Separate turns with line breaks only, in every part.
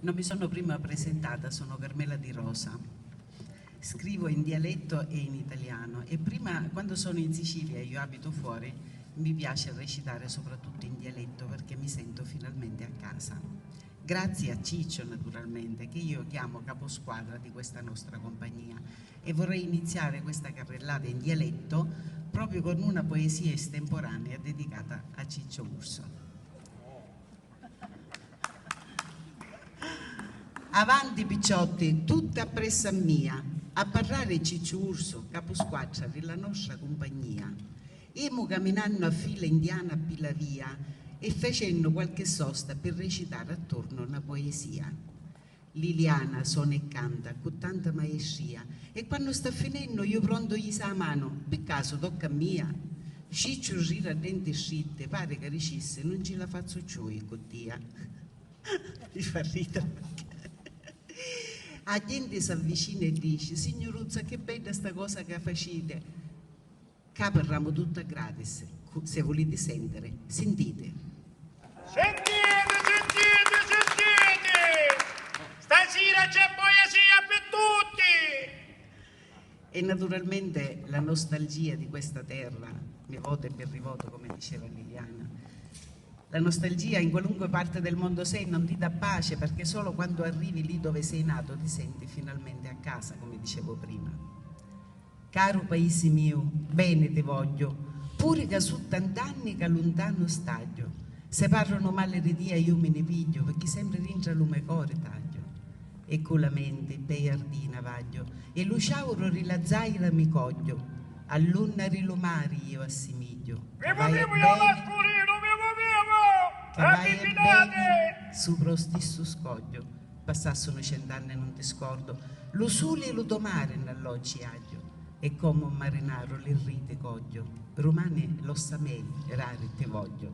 Non mi sono prima presentata, sono Carmela Di Rosa. Scrivo in dialetto e in italiano e prima, quando sono in Sicilia e io abito fuori, mi piace recitare soprattutto in dialetto perché mi sento finalmente a casa. Grazie a Ciccio, naturalmente, che io chiamo caposquadra di questa nostra compagnia, e vorrei iniziare questa carrellata in dialetto proprio con una poesia estemporanea dedicata a Ciccio Urso. Avanti picciotti, tutte appresso a mia, a parlare Ciccio Urso, caposquadra della nostra compagnia. Emo camminando a fila indiana a Pilavia e facendo qualche sosta per recitare attorno una poesia. Liliana suona e canta con tanta maestria e quando sta finendo io pronto gli sa la mano, per caso tocca a mia. Ciccio gira a denti scitte, pare che dicesse non ce la faccio più io con tia. Mi fa ridere. La gente si avvicina e dice: signoruzza, che bella sta cosa che facete. Che parliamo tutta gratis, se volete sentire, sentite.
Sentite! Stasera c'è poesia per tutti!
E naturalmente la nostalgia di questa terra, mi voto e per rivoto, come diceva Liliana. La nostalgia in qualunque parte del mondo sei non ti dà pace, perché solo quando arrivi lì dove sei nato ti senti finalmente a casa, come dicevo prima. Caro paese mio, bene ti voglio, pure che su tant'anni che lontano stadio. Se parlano male di Dio io me ne piglio, perché sempre rintra lume core taglio. E con la mente bei ardina vaglio, e lo sciauro rilazzaira mi coglio, all'unna rilumari io assimiglio.
Vivo io mascolino,
Che vai e bene sopra lo stesso scoglio, passassero 100 anni e non ti scordo, lo sole e lo domare nell'oggi aglio, e come un marinaro le rite coglio, romane lo samei, rari te voglio.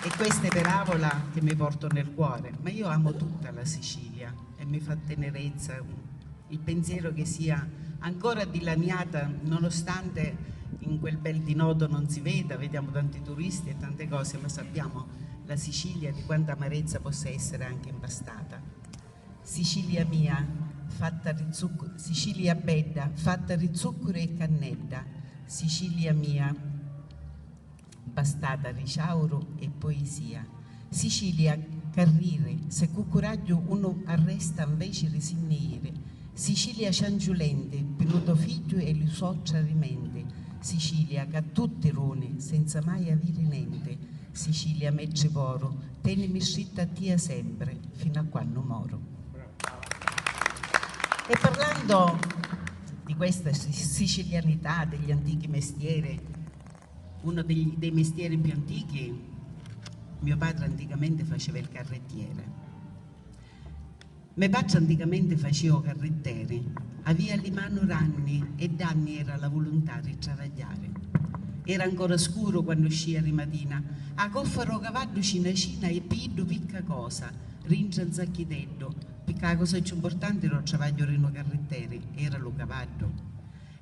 E questa è parabola che mi porto nel cuore, ma io amo tutta la Sicilia e mi fa tenerezza il pensiero che sia ancora dilaniata, nonostante in quel bel dinodo non si veda, vediamo tanti turisti e tante cose, ma sappiamo la Sicilia di quanta amarezza possa essere anche impastata. Sicilia mia, Sicilia bella, fatta di zucchero e cannella, Sicilia mia, bastata di ciauro e poesia. Sicilia carrire, se con coraggio uno arresta invece di sinnire. Sicilia ciangiulente, penuto figlio e li soccia rimente. Sicilia che a tutti rone, senza mai avere niente. Sicilia mecce poro, tenimi scritta a tia sempre, fino a quando moro. E parlando di questa sicilianità degli antichi mestieri, uno dei mestieri più antichi, mio padre anticamente faceva il carrettiere. Mio padre anticamente faceva carrettiere, aveva le mani ranni e danni era la volontà di travagliare. Era ancora scuro quando uscì di mattina, a coffaro cavallo cina e piddo picca cosa, rincia il zacchitetto, perché la cosa più importante era il travaglio di un carrettiere, era lo cavallo.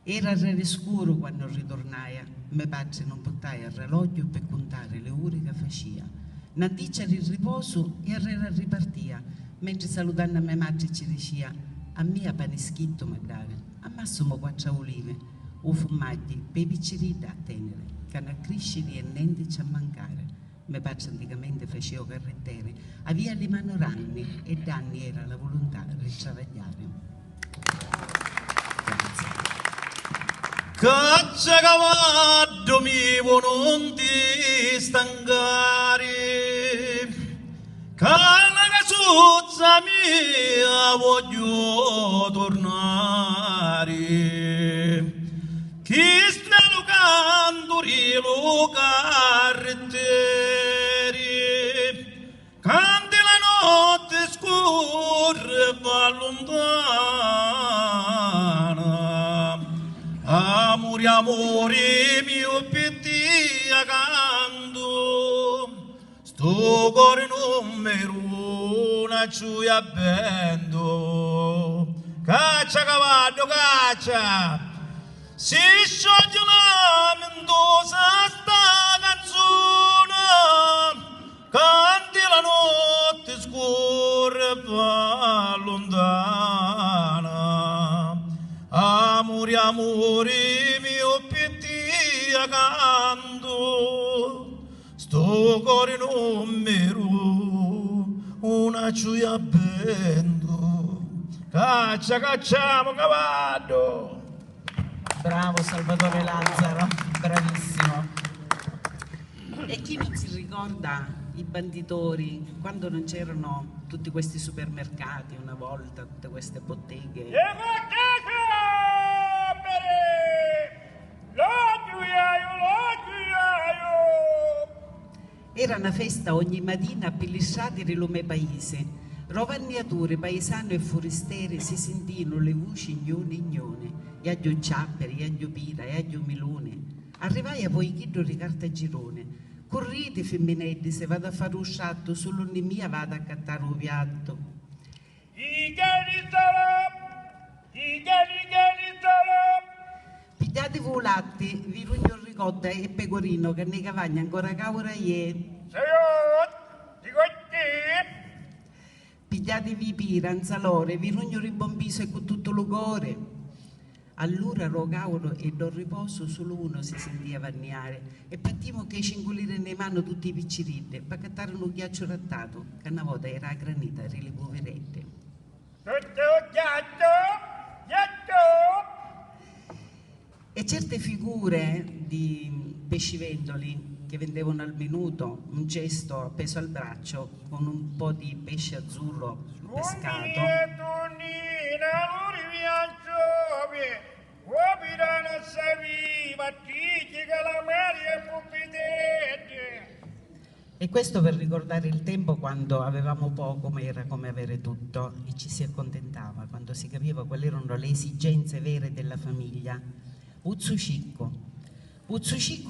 Era re scuro quando ritornaia, mio padre non portava il relogio per contare le ore che faceva. Nanticcia di riposo e arrera ripartia, mentre salutando a mia madre ci diceva: a mia pane schitto mi dare, a massimo 4 olive, o fumagli per i picciri da tenere, che a crescere e niente ci a mancare. Mio padre anticamente faceva carrettere, aveva le mani ranni e danni era la volontà di travagliare.
Caccia cavallo mio non ti stancare, cala casuzza mia voglio tornare, chi sta lucando lo carrettieri, canti la notte scorre va lontana. Amore, amore mio petti accanto, sto cuore numero una gioia bendo. Caccia cavallo, caccia, si scioglie la mendoza sta canzone, canti la sia canto, sto cuore non mero, una gioia bendo, cacciamo cavallo.
Bravo Salvatore Lazzaro, bravissimo. E chi non si ricorda i banditori, quando non c'erano tutti questi supermercati una volta, tutte queste botteghe? Era una festa ogni mattina pellistrati di lume paese, rovagnature, paesano e forestiere si sentivano le voci ignone ignone, e agli ciapperi, e agli pira, e agli milone. Arrivai a poi chiddo di Cartagirone, corrite femminetti, se vado a fare un scatto, solo ogni mia vado a cattare un piatto. Pigliatevi un latte, vi rugno ricotta e pecorino, che ne cavagna ancora cavora ieri. Pigliatevi pira, anzalore, vi rugno ribombiso e con tutto il cuore. Allora rogavano e non riposo solo uno si sentiva vanniare e partimo che cingolire nei mano tutti i picciridde per cattare un ghiaccio rattato che una volta era a granita per le poverette. E certe figure di pescivendoli che vendevano al minuto un cesto appeso al braccio con un po' di pesce azzurro pescato. E questo per ricordare il tempo quando avevamo poco ma era come avere tutto e ci si accontentava, quando si capiva quali erano le esigenze vere della famiglia. Uzzucicco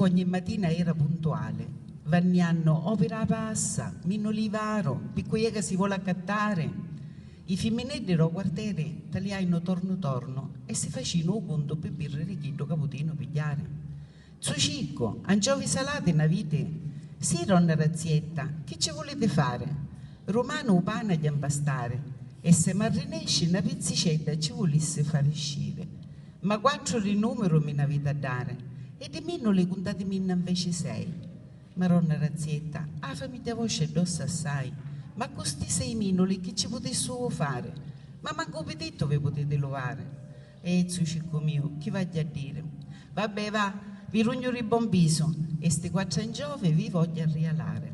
ogni mattina era puntuale, vannianno opera passa, minolivaro, piccoia che si vuole accattare. I femminetti del quartiere tagliaino torno e si facevano un conto per birre di chiddo caputino pigliare. Zucicco, angiovi salate na vite. Sì, donna Razzietta, che ci volete fare? Romano o pane agli impastare e se marrinesci una pizzicetta ci volesse fare uscire. Ma quattro di numero mi n'avete a dare e di me non le contatemi invece 6. Ma donna Razzietta, la famiglia vostra è dossa assai. Ma con questi 6 minoli che ci potessero fare? Ma manco vedetto vi potete lovare. E Zucicco mio, chi va a dire? Vabbè va, vi rugno ribombiso e ste 4 angiove vi voglio rialare.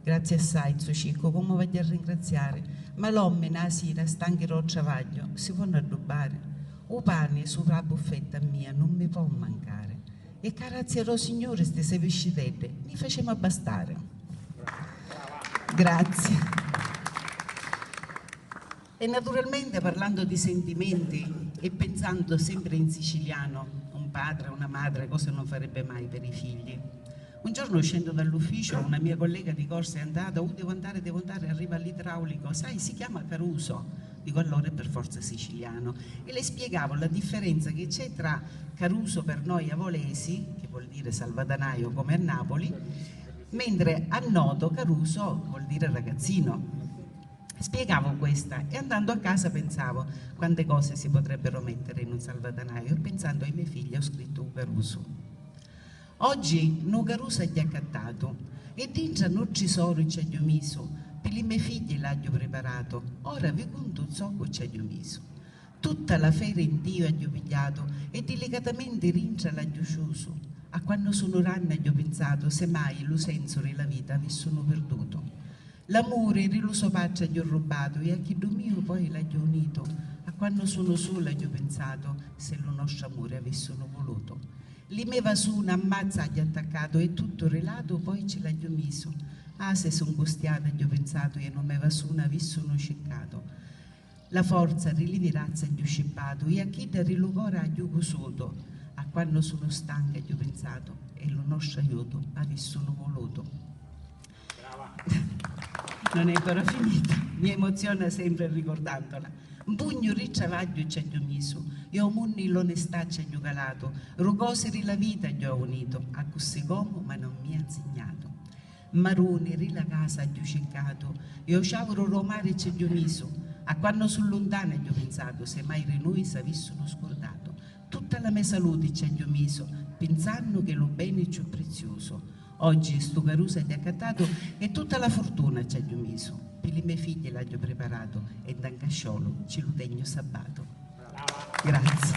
Grazie assai Zucicco, come voglio a ringraziare, ma l'uomo na sera stancherò il travaglio, si vanno a rubare. O pane sopra la buffetta mia non mi può mancare. E carazierò signore ste 6 pescitelle, ne facciamo abbastare. Grazie. E naturalmente parlando di sentimenti e pensando sempre in siciliano, un padre, una madre, cosa non farebbe mai per i figli. Un giorno uscendo dall'ufficio una mia collega di corsa è andata, devo andare, arriva all'idraulico, sai si chiama Caruso. Dico allora è per forza siciliano. E le spiegavo la differenza che c'è tra Caruso per noi avolesi, che vuol dire salvadanaio come a Napoli, mentre a Noto Caruso vuol dire ragazzino. Spiegavo questa e andando a casa pensavo quante cose si potrebbero mettere in un salvadanaio e pensando ai miei figli ho scritto un Caruso. Oggi no Caruso gli ha accattato e dentro non ci sono ci ha messo, per i miei figli l'ho preparato, ora vi conto un socco ci ha messo. Tutta la fera in Dio ha pigliato e delicatamente rincia l'ha chiuso. A quando sono ranna gli ho pensato, se mai lo senso della vita avessero perduto. L'amore riluso pace gli ho rubato e a chi mio poi l'ha unito. A quando sono sola gli ho pensato, se lo nostro amore avessero voluto. Li meva su una ammazza gli ha attaccato e tutto relato poi ce l'ha messo. Ah, se son gustiata gli ho pensato e non meva su una avessero cercato. La forza rilivirazza gli ho scippato e a chi da rilugora gli ho cusuto. A quando sono stanca gli ho pensato e lo nostro aiuto avessero voluto.
Brava.
Non è ancora finita, mi emoziona sempre ricordandola. Un pugno ricciavaglio ci ha messo, e un munni l'onestà ci ha calato, rugoseri la vita gli ho unito, a così come ma non mi ha insegnato. Maroni rila casa gli ho cercato, e o sciavoro romare ci ha messo, a quando sono lontana gli ho pensato, se mai noi s'avessero scordato. Tutta la mia salute ci ha messo, pensando che lo bene è più prezioso. Oggi sto carusa ti ha accattato e tutta la fortuna ci ha messo. Per le mie figlie l'ho preparato e da casciolo ci lo tegno sabbato. Grazie.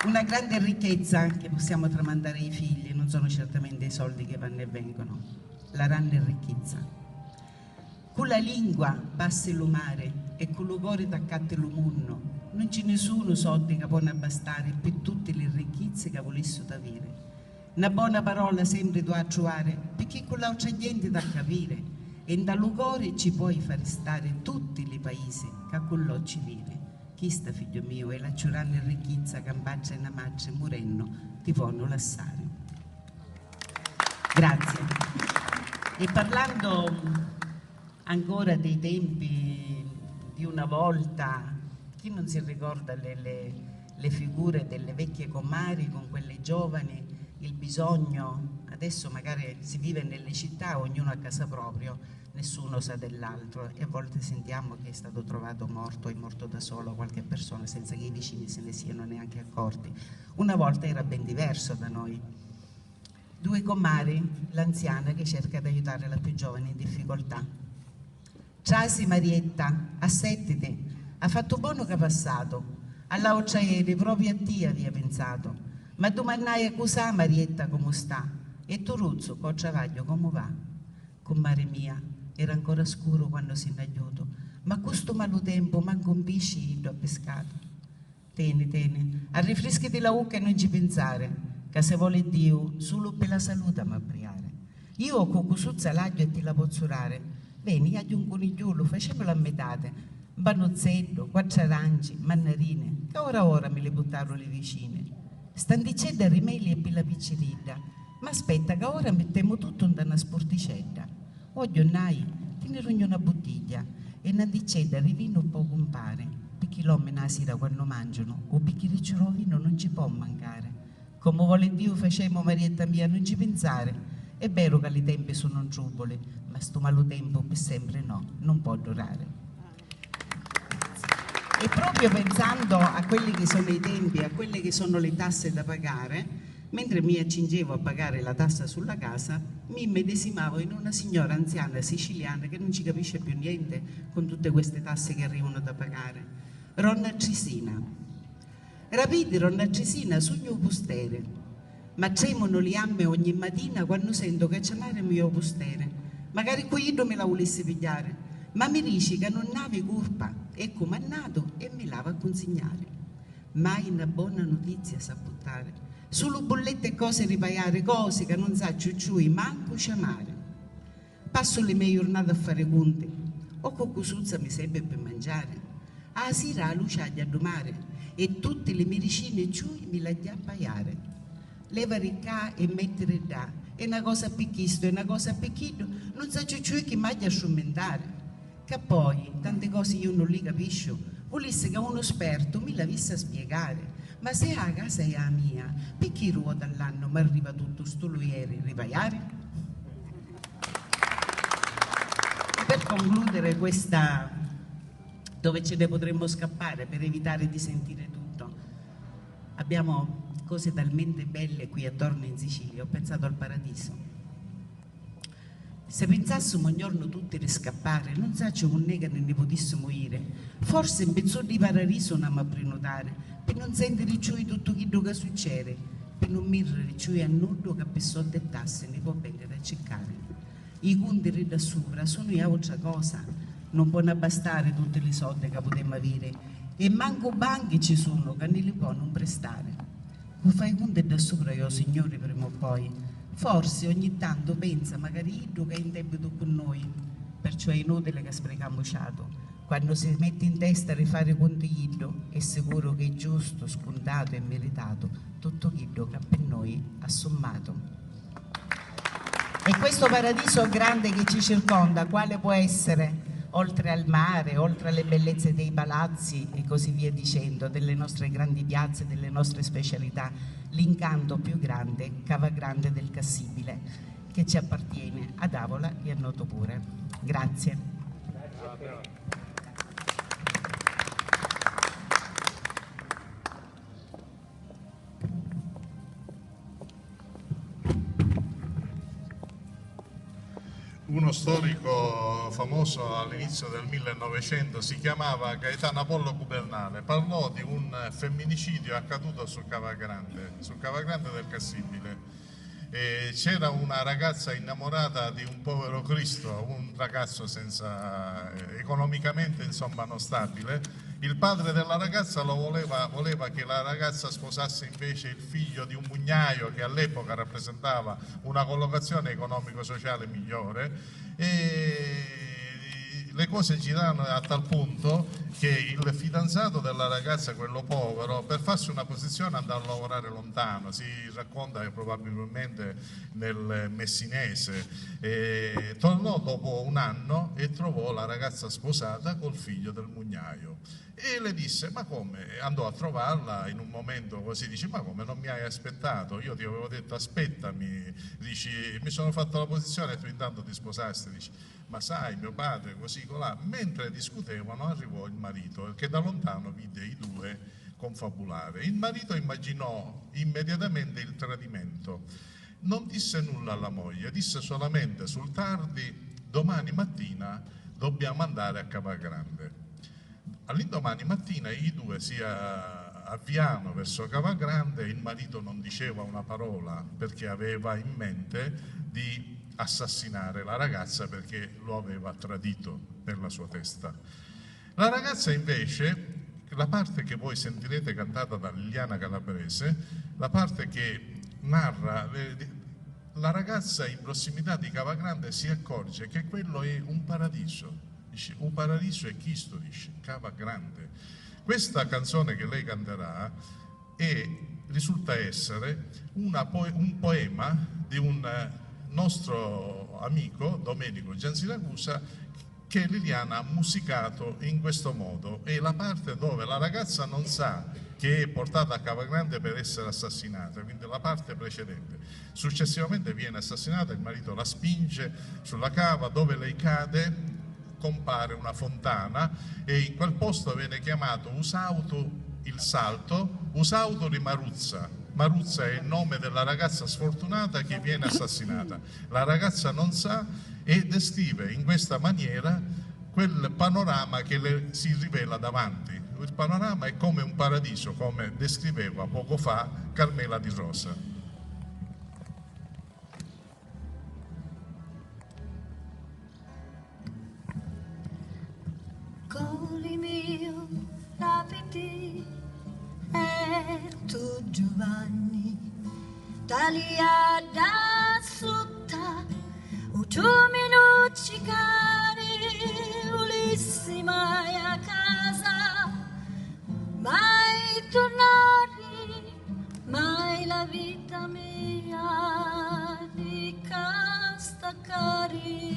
Una grande ricchezza che possiamo tramandare ai figli non sono certamente i soldi che vanno e vengono, la grande ricchezza. Con la lingua passa lo mare e con lo cuore t'accatte lo mondo. Non c'è nessuno soldi che può abbastare per tutte le ricchezze che volesse avere. Una buona parola sempre tu a trovare, perché con l'altra gente da capire, e dal cuore ci puoi fare stare tutti i paesi che con loro ci vive. Chi sta, figlio mio, e la ciurana ricchezza che ambaccia e namaccia morendo ti possono lasciare. Grazie. E parlando ancora dei tempi di una volta, chi non si ricorda le figure delle vecchie comari con quelle giovani, il bisogno, adesso magari si vive nelle città, ognuno a casa proprio, nessuno sa dell'altro e a volte sentiamo che è stato trovato morto, è morto da solo qualche persona senza che i vicini se ne siano neanche accorti. Una volta era ben diverso da noi. Due comari, l'anziana che cerca di aiutare la più giovane in difficoltà. Ciasi Marietta, assettiti, ha fatto buono che è passato, alla ieri proprio a te aveva pensato. Ma domandai a cos'ha Marietta come sta? E tu Ruzzo, col travaglio come va? Comare mia, era ancora scuro quando si è aiuto, ma questo malo tempo manco un pesce a pescato. Tieni, arrifrescati la ucca e non ci pensare, che se vuole Dio, solo per la salute mi appriare. Io ho cocusuzza l'aglio e ti la posso urare. Bene, io un conigliolo, facemelo a metate, un banuzzetto, 4 aranci, mannarine, che ora me le buttarono le vicine. Stan dicendo rimeli e per la piccerita, ma aspetta che ora mettiamo tutto in una sporticetta. Voglio nai, ti ne rogno una bottiglia e una dicenda rivino un po' compare, perché l'uomo la sera quando mangiano o perché il vino non ci può mancare. Come vuole Dio facemo Marietta mia non ci pensare. È vero che i tempi sono giuboli, ma sto malo tempo per sempre no, non può durare. E proprio pensando a quelli che sono i tempi, a quelle che sono le tasse da pagare, mentre mi accingevo a pagare la tassa sulla casa, mi immedesimavo in una signora anziana siciliana che non ci capisce più niente con tutte queste tasse che arrivano da pagare. Ronna Cesina. Rapidi, Ronna Cesina, sogno postere, ma tremono le amme ogni mattina quando sento che chiamare il mio postere. Magari qui io me la volesse pigliare, ma mi dice che non ave colpa, è comandato e me la va a consegnare. Mai una buona notizia sa buttare, solo bollette e cose ripaiare, cose che non sa ciucciui, manco chiamare. Passo le mie giornate a fare conti, o cocosuzza mi serve per mangiare. A sera la luce a domare e tutte le medicine ciui mi la dia a pagare. Leva ricca e mettere da, è una cosa picchisto, è una cosa picchito, non sa ciucciui che mai a strumentare. Che poi tante cose io non li capisco, volesse che uno esperto mi l'avesse a spiegare, ma se la casa è la mia, perché ruota all'anno mi arriva tutto sto ieri ripaiare? E per concludere questa, dove ce ne potremmo scappare per evitare di sentire tutto, abbiamo cose talmente belle qui attorno in Sicilia, ho pensato al paradiso. Se pensassimo ogni giorno tutti di scappare, non saccio un nega ne potessimo ire. Forse in pezzo di paradiso andiamo a prenotare, per non sentire ciò di tutto quello che succede, per non mirare ciò a nudo che per soldi e tasse ne può venire a cercare. I conti da sopra sono altra cosa, non possono bastare tutti i soldi che potremmo avere, e manco banchi ci sono che ne li possono prestare. Come fai i conti da sopra io, signori, prima o poi? Forse ogni tanto pensa magari Iddo che è in debito con noi, perciò è inutile che sprechiamo ciato. Quando si mette in testa a rifare conti Iddo, è sicuro che è giusto, scontato e meritato tutto Iddo che per noi ha sommato. E questo paradiso grande che ci circonda, quale può essere? Oltre al mare, oltre alle bellezze dei palazzi e così via dicendo, delle nostre grandi piazze, delle nostre specialità, l'incanto più grande, cava grande del Cassibile, che ci appartiene ad Avola e a Noto pure. Grazie.
uno storico famoso all'inizio del 1900, si chiamava Gaetano Apollo Cubernale, parlò di un femminicidio accaduto sul Cavagrande del Cassibile. C'era una ragazza innamorata di un povero Cristo, un ragazzo economicamente insomma non stabile. Il padre della ragazza voleva che la ragazza sposasse invece il figlio di un mugnaio che all'epoca rappresentava una collocazione economico-sociale migliore, e le cose girarono a tal punto che il fidanzato della ragazza, quello povero, per farsi una posizione andò a lavorare lontano, si racconta che probabilmente nel Messinese, tornò dopo un anno e trovò la ragazza sposata col figlio del mugnaio. E le disse: ma come? Andò a trovarla in un momento così, dice: ma come, non mi hai aspettato? Io ti avevo detto aspettami, dici, mi sono fatto la posizione e tu intanto ti sposasti. Dici: ma sai, mio padre, così colà. Mentre discutevano arrivò il marito, che da lontano vide i due confabulare. Il marito immaginò immediatamente il tradimento, non disse nulla alla moglie, disse solamente sul tardi: domani mattina dobbiamo andare a Cavagrande. All'indomani mattina i due si avviarono verso Cavagrande, il marito non diceva una parola perché aveva in mente di assassinare la ragazza perché lo aveva tradito per la sua testa. La ragazza invece, la parte che voi sentirete cantata da Liliana Calabrese, la parte che narra, la ragazza in prossimità di Cavagrande si accorge che quello è un paradiso. Dice: un paradiso è Cristo, dice, Cavagrande. Questa canzone che lei canterà risulta essere un poema di un nostro amico, Domenico Giansiracusa, che Liliana ha musicato in questo modo. È la parte dove la ragazza non sa che è portata a Cavagrande per essere assassinata, quindi la parte precedente. Successivamente viene assassinata, il marito la spinge sulla cava, dove lei cade, compare una fontana e in quel posto viene chiamato Usautu il Salto, Usautu di Maruzza. Maruzza è il nome della ragazza sfortunata che viene assassinata. La ragazza non sa e descrive in questa maniera quel panorama che le si rivela davanti. Il panorama è come un paradiso, come descriveva poco fa Carmela Di Rosa.
Cuore mio, rapidi, e tu Giovanni, tagliata sutta, o tu minuti cari, Ulissi mai a casa, mai tornare, mai la vita mia di casta cari.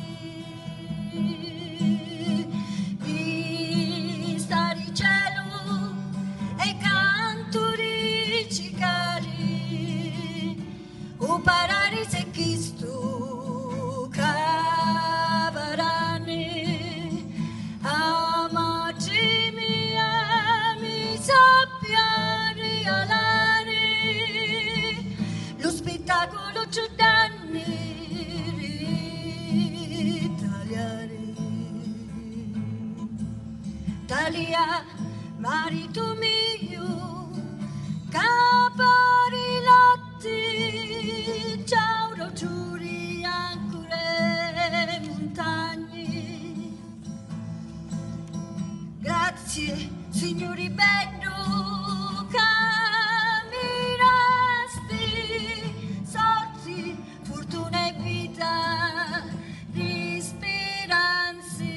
O paradiso Cristo Cavarane, amati mia mi sappia regalare lo spettacolo giornale ritagliare. Talia, marito mio, caparilotti, ciao giuri ancore montagne. Grazie signori bello, camminasti, sorti, fortuna e vita, di speranze.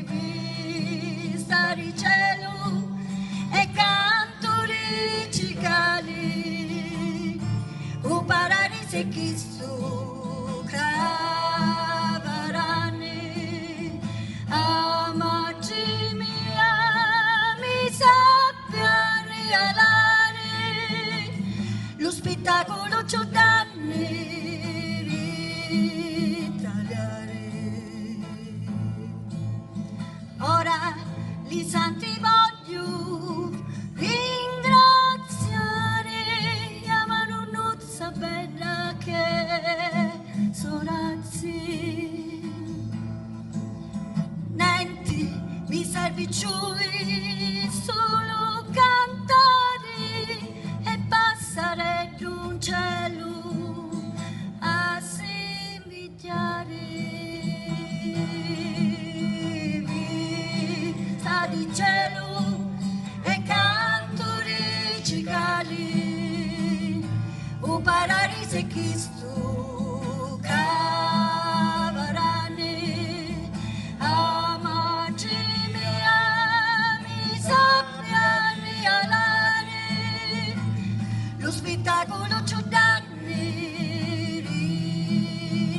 Vista di cielo e canto di cicali, o paradiso e Cristo Cavarane, amati mia mi sappia regalare lo spettacolo giornale ritagliare. Ora li santi voglio ringraziare, la manunuzza bella che di cielo e canto di cicali, o paradiso è Cristo cavarane, amati mi sappiani alare, lo spettacolo ci danni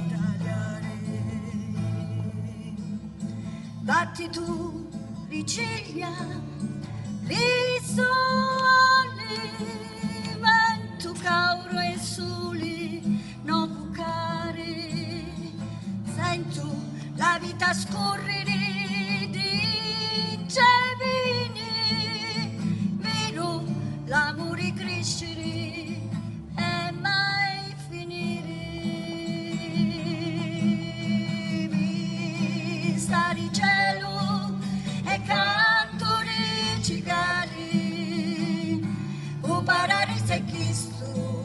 ritagliare. Batti tu di ciglia, li soli, vento cauro e soli, non bucare, sento la vita scorrere di cevini, vedo l'amore crescere e mai finire. Vista di cielo e canto di cicali, o paradiso è Cristo